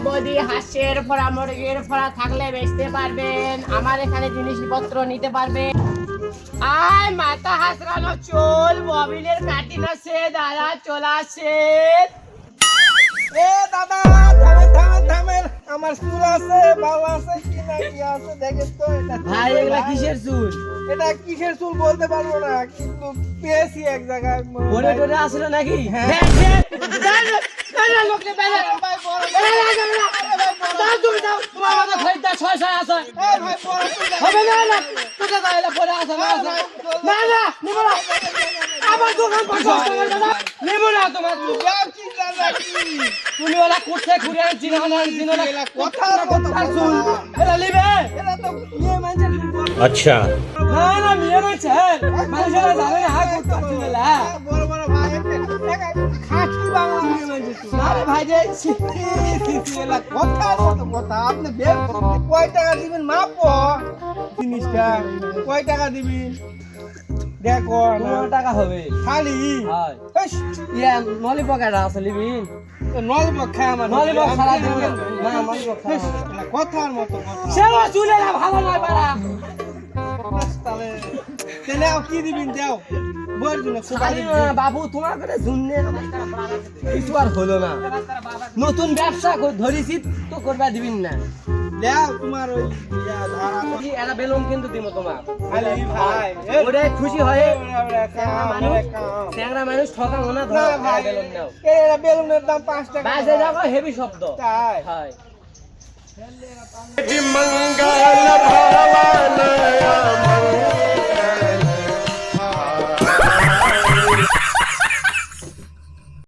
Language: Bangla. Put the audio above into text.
বডি হাঁসের ফোড়া মুরগির ফোড়া থাকলে বেচতে পারবেন, আমার এখানে জিনিসপত্র নিতে পারবেন। আয় মাথা হাসরানো চুল ববিনের কাটিং আছে, দাদা চলে আসে। এ দাদা থামেন থামেন থামেন, আমার চুল আছে ভালো আছে কি না কি আছে দেখেন তো। এটা ভাই এগুলা কিসের চুল? এটা কিসের চুল বলতে পারবো না, কিন্তু পেয়েছি এক জায়গায়। ওরে টোরে আসলো নাকি? হ্যাঁ। লোককে বাইরে দাও, তুমি দাও, তোমার মতো খরিদ্দার ছয় ছয় আছে। এই ভাই বড় হবে না না, তোকে দাইলে পরে আসে না আসে। না না, নিব না। আমার দোকান বন্ধ করে দাও। নিব না তোমার চুল। কি দাদা কি তুমি ওলা কোঠে ঘুরে আনছি না আনছি না। এলা কথার মতো চুল এলা লিবে। এটা তো মেয়ে মানুষের চুল বড়। अच्छा না না মেয়ে রয়েছে মানুষেরা জানে না হাত করতে পারছি না। বড় বড় ভাই এটা খাঁটি বাংলা মেয়ে মানুষের চুল। না রে ভাই রে, এলা কথার মতো কথা। আপনি বের করতে কয় টাকা দিবেন মাপো জিনিসটা, কয় টাকা দিবেন দেখো না 15 টাকা হবে। খালি হয় ইস, ইয়া নলি পকেটা আছে লিবিন। নলবক খায় আমার নলিবক সারা দিন না নলিবক খাওয়া ইস, হবে না। এলা কথার মতো কথা। সেও চুলে না ভালো নয় পারা। তাহলে তাহলে আর কি দিবেন দাও বল দিন আরে বাবু তোমার করে শুনলে কিছু আর হলো না। নতুন ব্যবসা ধরেছি তো করবা দিবেন না। দাও তোমার ওই ধারা এটা বেলুন কিন্তু দিব তোমার। খালি ভাই ওরে খুশি হয়ে মানুষ ট্যাংরা মানুষ ঠকা মনে না ধরো ভাই বেলুন নাও। এই বেলুনের দাম 5 টাকা বাজে যাবো হেভি শব্দ। তাই হয় मंगल भवन